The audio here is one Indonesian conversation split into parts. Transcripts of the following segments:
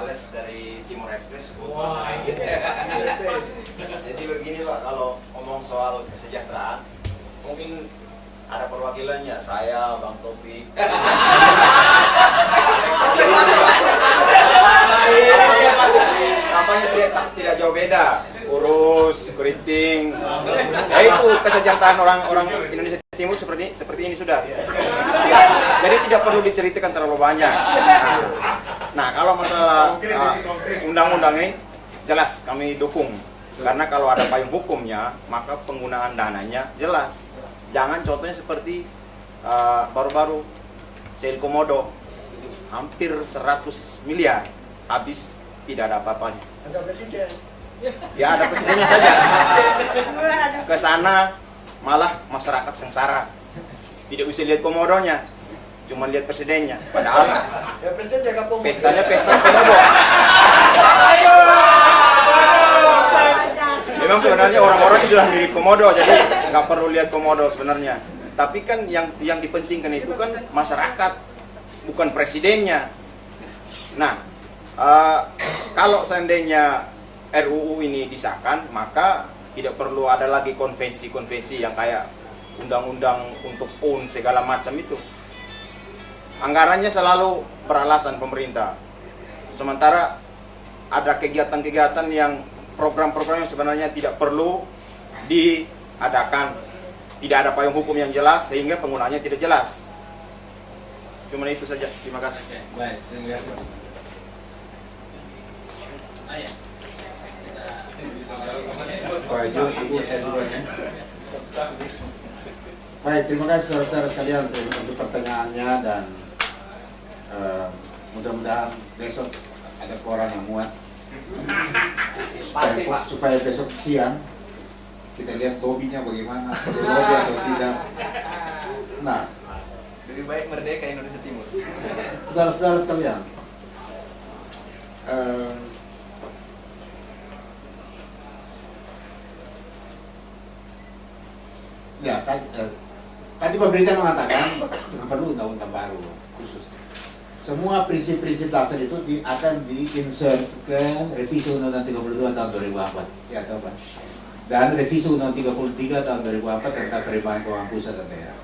Ales dari Timur Express. Wah, Jadi begini Pak, kalau ngomong soal kesejahteraan, mungkin ada perwakilannya, saya, Bang Taufik. Kampanye tidak jauh beda, urus, keriting. Ya itu kesejahteraan orang Indonesia Timur seperti ini sudah. Jadi tidak perlu diceritakan terlalu banyak. Nah kalau masalah undang-undang ini jelas kami dukung. Karena kalau ada payung hukumnya, maka penggunaan dananya jelas. Jangan contohnya seperti baru-baru Shell Komodo, hampir 100 miliar habis, tidak ada apa-apanya. Ada presiden. Ya ada presidennya saja. Ke sana malah masyarakat sengsara. Tidak bisa lihat komodonya, cuma lihat presidennya. Padahal Ya presiden jaga komodo. pestanya pesta komodo. Memang sebenarnya orang-orang sudah milik komodo, jadi nggak perlu lihat komodo sebenarnya. Tapi kan yang dipentingkan itu kan masyarakat, bukan presidennya. Nah, kalau seandainya RUU ini disahkan, maka tidak perlu ada lagi konvensi-konvensi yang kayak undang-undang untuk PUN segala macam itu. Anggarannya selalu beralasan pemerintah. Sementara ada kegiatan-kegiatan yang program-program yang sebenarnya tidak perlu diadakan. Tidak ada payung hukum yang jelas sehingga penggunaannya tidak jelas. Cuma itu saja. Terima kasih. Baik, terima kasih. Pak Jo, Ibu, saya duluan ya. Baik, terima kasih saudara-saudara sekalian untuk pertanyaannya dan mudah-mudahan besok ada koran yang muat supaya besok siang kita lihat lobbynya bagaimana, lobby atau tidak. Nah, Lebih baik merdeka Indonesia Timur. saudara-saudara sekalian, ya tadi pemerintah mengatakan perlu undang-undang baru khusus. Semua prinsip-prinsip dasar itu akan di-insert ke revisi Undang-Undang 32 tahun 2004. Ya, tahu Pak. Dan revisi Undang-Undang 33 tahun 2004 tentang penerimaan keuangan pusat dan daerah.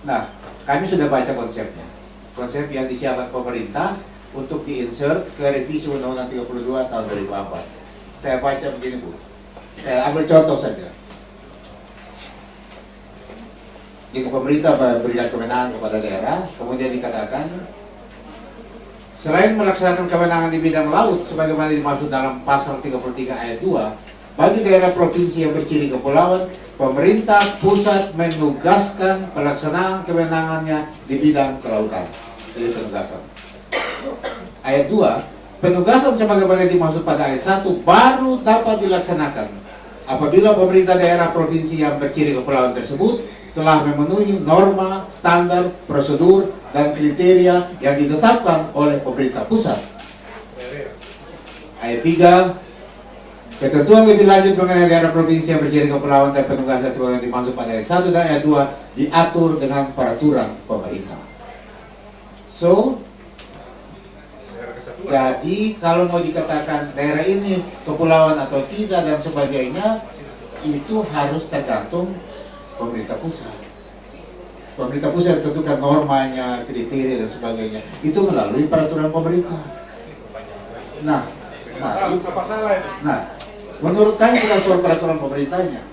Nah, kami sudah baca konsepnya. Konsep yang disiapkan pemerintah untuk di-insert ke revisi Undang-Undang 32 tahun 2004. Saya baca begini Bu. Saya ambil contoh saja. Jika pemerintah berikan kewenangan kepada daerah, kemudian dikatakan selain melaksanakan kewenangan di bidang laut sebagaimana dimaksud dalam pasal 33 ayat 2, bagi daerah provinsi yang berciri kepulauan, pemerintah pusat menugaskan pelaksanaan kewenangannya di bidang kelautan. Jadi penugasan. Ayat 2, penugasan sebagaimana dimaksud pada ayat 1 baru dapat dilaksanakan apabila pemerintah daerah provinsi yang berciri kepulauan tersebut telah memenuhi norma, standar, prosedur, dan kriteria yang ditetapkan oleh pemerintah pusat. Ayat 3, ketentuan lebih lanjut mengenai daerah provinsi yang berciri kepulauan dan penugasan sebagaimana dimaksud pada ayat 1 dan ayat 2 diatur dengan peraturan pemerintah. So, jadi kalau mau dikatakan daerah ini kepulauan atau tidak dan sebagainya, itu harus tergantung pemerintah pusat. Pemerintah pusat tentukan normanya, kriteria dan sebagainya. Itu melalui peraturan pemerintah. Nah, menurut kami bukan soal peraturan pemerintahnya.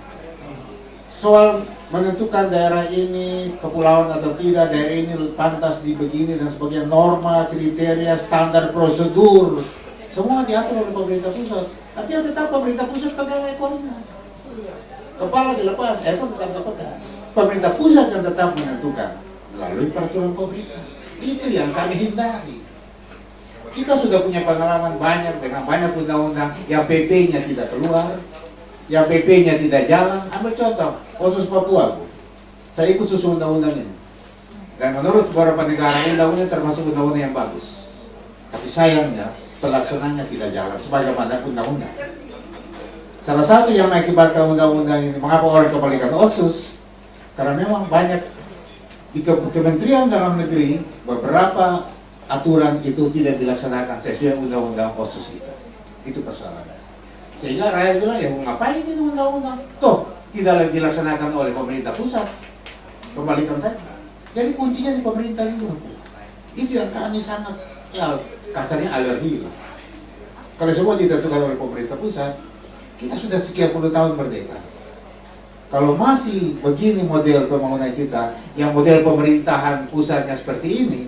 Soal menentukan daerah ini kepulauan atau tidak, daerah ini pantas di begini dan sebagainya, norma, kriteria, standar, prosedur, semua diatur oleh pemerintah pusat. Artinya tetap pemerintah pusat pegang ekornya. Kepala dilepas, ekor tetap dipegang. Pemerintah pusat yang tetap menentukan melalui peraturan pemerintah. Itu yang kami hindari. Kita sudah punya pengalaman banyak dengan banyak undang-undang yang PP-nya tidak keluar, yang PP-nya tidak jalan. Ambil contoh, khusus Papua, Bu. Saya ikut susun undang-undang ini. Dan menurut beberapa negara, undang-undang termasuk undang-undang yang bagus. Tapi sayangnya, pelaksanaannya tidak jalan sebagaimana undang-undang. Salah satu yang mengakibatkan undang-undang ini, mengapa orang kembalikan Otsus? Karena memang banyak di Kementerian Dalam Negeri beberapa aturan itu tidak dilaksanakan sesuai undang-undang otsus itu. Itu persoalannya. Sehingga rakyat bilang, ya ngapain ini undang-undang? Toh, tidak dilaksanakan oleh pemerintah pusat. Kembalikan saja. Jadi kuncinya di pemerintah juga. Itu yang kami sangat, ya kasarnya alergi lah. Kalau semua ditentukan oleh pemerintah pusat, kita sudah sekian puluh tahun merdeka. Kalau masih begini model pembangunan kita, yang model pemerintahan pusatnya seperti ini,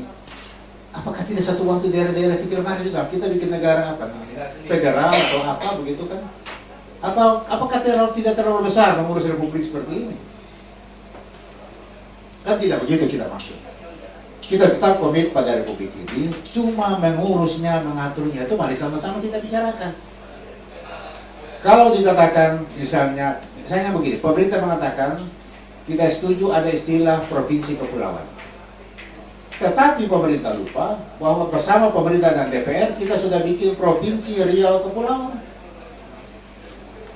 apakah tidak satu waktu daerah-daerah pikir mari juga kita bikin negara apa namanya? Federal atau apa begitu kan? Apakah tidak terlalu besar mengurus republik seperti ini? Kan tidak begitu kita maksud. Kita tetap komit pada republik ini, cuma mengurusnya, mengaturnya itu mari sama-sama kita bicarakan. Kalau dikatakan misalnya begini, pemerintah mengatakan tidak setuju ada istilah provinsi kepulauan. Tetapi pemerintah lupa bahwa bersama pemerintah dan DPR kita sudah bikin provinsi Riau Kepulauan.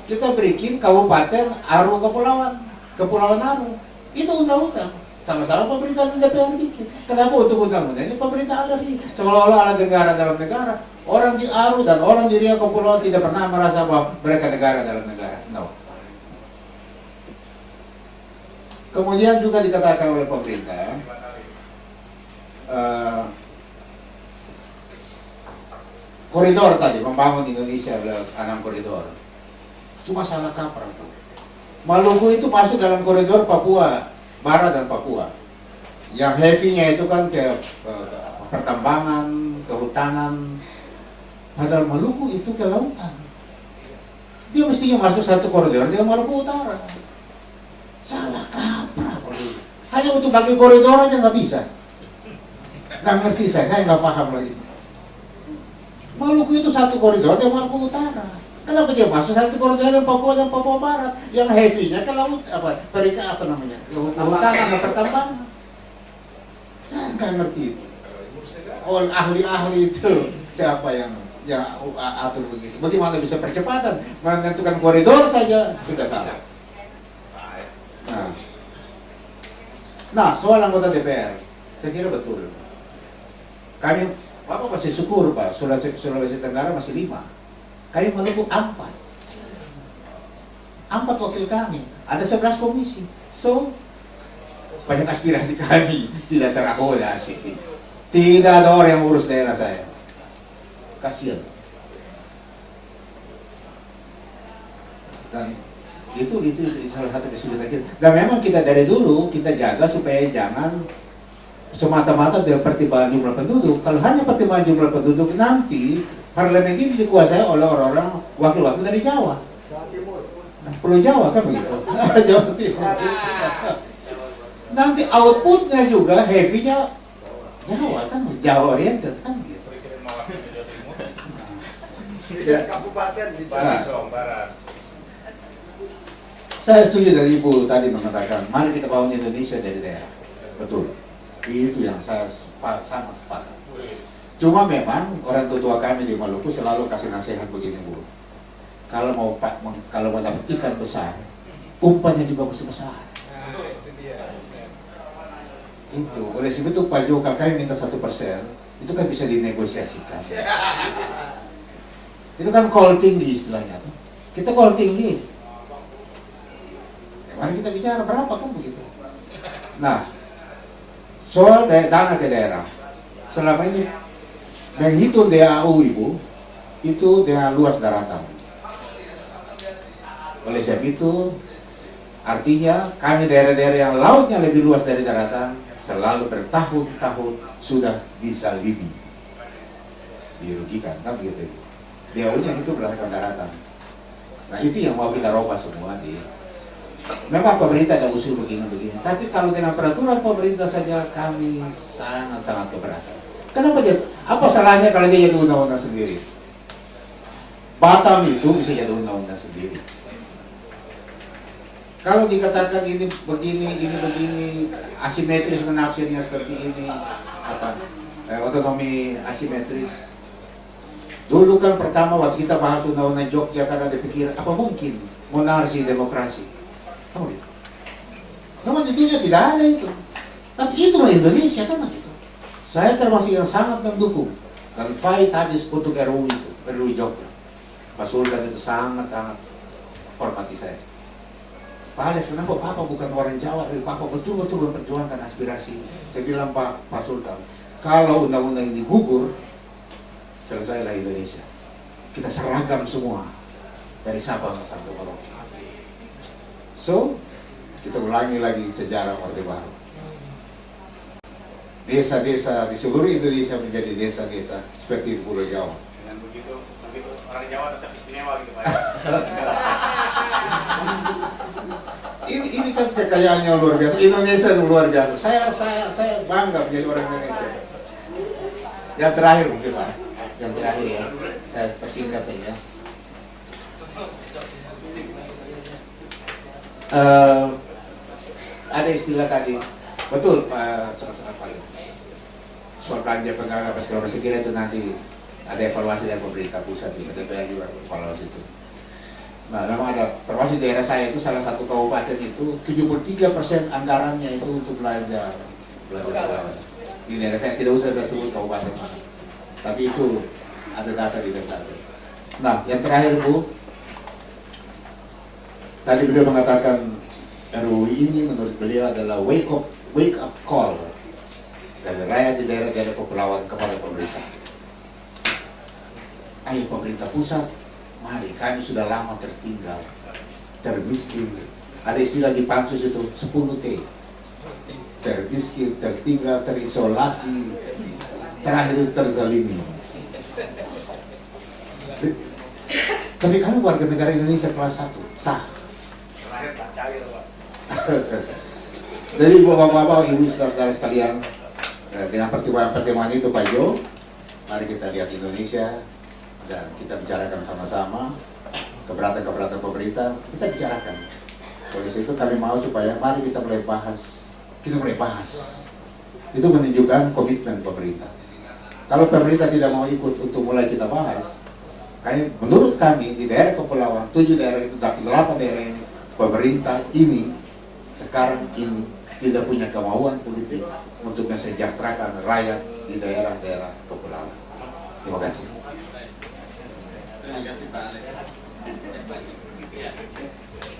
Kita bikin kabupaten Aru Kepulauan, Kepulauan Aru. Itu undang-undang. Sama-sama pemerintah dan DPR bikin. Kenapa untuk undang-undang ini pemerintah alergi? Seolah-olah ada negara dalam negara. Orang di Aru dan orang di Riau Kepulauan tidak pernah merasa bahwa mereka negara dalam negara. No. Kemudian juga dikatakan oleh pemerintah, koridor tadi, membangun Indonesia lewat 6 koridor. Cuma salah kaprah tuh. Maluku itu masuk dalam koridor Papua Barat dan Papua. Yang heavy-nya itu kan ke pertambangan, kehutanan. Padahal Maluku itu ke lautan. Dia mestinya masuk satu koridor, dia Maluku Utara. Salah kaprah. Hanya untuk bagi koridor aja nggak bisa. Nggak ngerti saya nggak paham lagi. Maluku itu satu koridor, dia Maluku Utara. Kenapa dia masuk satu koridor yang Papua dan Papua Barat? Yang heavy-nya ke laut, perika apa namanya? Kehutanan atau pertambangan. Saya nggak ngerti itu. Oh, ahli-ahli itu siapa yang atur begitu? Bagaimana bisa percepatan? Menentukan koridor saja sudah salah. Nah, soal anggota DPR, saya kira betul. Kami, Bapak masih syukur Pak, Sulawesi Tenggara masih 5. Kami Maluku 4 wakil kami, ada 11 komisi. So, banyak aspirasi kami tidak terakomodasi. Tidak ada orang yang urus daerah saya. Kasihan. Dan itu salah satu kesulitan kita. Dan memang kita dari dulu kita jaga supaya jangan semata-mata dari pertimbangan jumlah penduduk. Kalau hanya pertimbangan jumlah penduduk, nanti parlemen ini dikuasai oleh orang-orang wakil-wakil dari Jawa. Nah, Pulau Jawa kan begitu. Jawa Timur. Nanti outputnya juga heavy-nya Jawa kan, Jawa oriented kan gitu. Kabupaten di Barat. Saya setuju dari Ibu tadi mengatakan, mari kita bangun Indonesia dari daerah. Betul. Itu yang saya sangat sepakat. Cuma memang orang tua kami di Maluku selalu kasih nasihat begini Bu. Kalau mau dapat ikan besar, umpannya juga mesti besar. Itu oleh sebab itu Pak Joko kami minta 1%, itu kan bisa dinegosiasikan. Itu kan call tinggi istilahnya. Kita call tinggi. Mari kita bicara berapa kan begitu. Nah, soal dana ke daerah, selama ini menghitung DAU Ibu, itu dengan luas daratan. Oleh sebab itu, artinya kami daerah-daerah yang lautnya lebih luas dari daratan, selalu bertahun-tahun sudah disalimi. Dirugikan, kan begitu. DAU-nya itu berdasarkan daratan. Nah itu yang mau kita rubah semua di. Memang pemerintah ada usul begini-begini, tapi kalau dengan peraturan pemerintah saja kami sangat-sangat keberatan. Kenapa dia? Apa salahnya kalau dia jadi undang-undang sendiri? Batam itu bisa jadi undang-undang sendiri. Kalau dikatakan ini begini, asimetris menafsirnya seperti ini, otonomi asimetris. Dulu kan pertama waktu kita bahas undang-undang Yogyakarta dipikir apa mungkin monarki demokrasi. Oh, namun intinya tidak ada itu. Tapi itu Indonesia kan begitu. Saya termasuk yang sangat mendukung dan fight habis untuk RUU itu, RUU Jogja. Pak Sultan itu sangat-sangat hormati saya. Pak Alex, kenapa Papa bukan orang Jawa? Papa betul-betul memperjuangkan aspirasi. Saya bilang, Pak Sultan, kalau undang-undang ini gugur, selesailah Indonesia. Kita seragam semua dari Sabang sampai Merauke. So, kita ulangi lagi sejarah Orde Baru. Desa-desa di seluruh Indonesia menjadi desa-desa seperti di Pulau Jawa. Dengan begitu orang Jawa tetap istimewa gitu Pak. Ini kan kekayaannya luar biasa. Indonesia luar biasa. Saya bangga menjadi orang Indonesia. Yang terakhir mungkin Pak. Yang terakhir ya. Saya persingkat saja. Ada istilah tadi. Betul Pak Pak. Soal belanja penganggaran apa segala macam, kira itu nanti ada evaluasi dari pemerintah pusat di DPR juga evaluasi itu. Nah, memang ada, termasuk daerah saya itu salah satu kabupaten itu 73% anggarannya itu untuk belanja. Di daerah saya tidak usah saya sebut kabupaten mana, tapi itu ada data di daerah. Nah, yang terakhir Bu, tadi beliau mengatakan RUU ini menurut beliau adalah wake up call dari rakyat di daerah-daerah kepulauan kepada pemerintah. Ayo pemerintah pusat, mari, kami sudah lama tertinggal, termiskin. Ada istilah di pansus itu 10T. Termiskin, tertinggal, terisolasi, terakhir terzalimi. Tapi kami warga negara Indonesia kelas 1, sah. Terakhir tak cair Pak. Jadi bapak-bapak, ibu saudara sekalian, dengan pertemuan itu Pak Jo, mari kita lihat Indonesia dan kita bicarakan sama-sama keberatan-keberatan pemerintah, kita bicarakan. Oleh itu kami mau supaya mari kita mulai bahas. Itu menunjukkan komitmen pemerintah. Kalau pemerintah tidak mau ikut untuk mulai kita bahas, menurut kami di daerah kepulauan, 7 daerah itu, 8 daerah ini, pemerintah ini sekarang ini tidak punya kemauan politik untuk mensejahterakan rakyat di daerah-daerah kepulauan. Terima kasih. Terima kasih Pak Alex.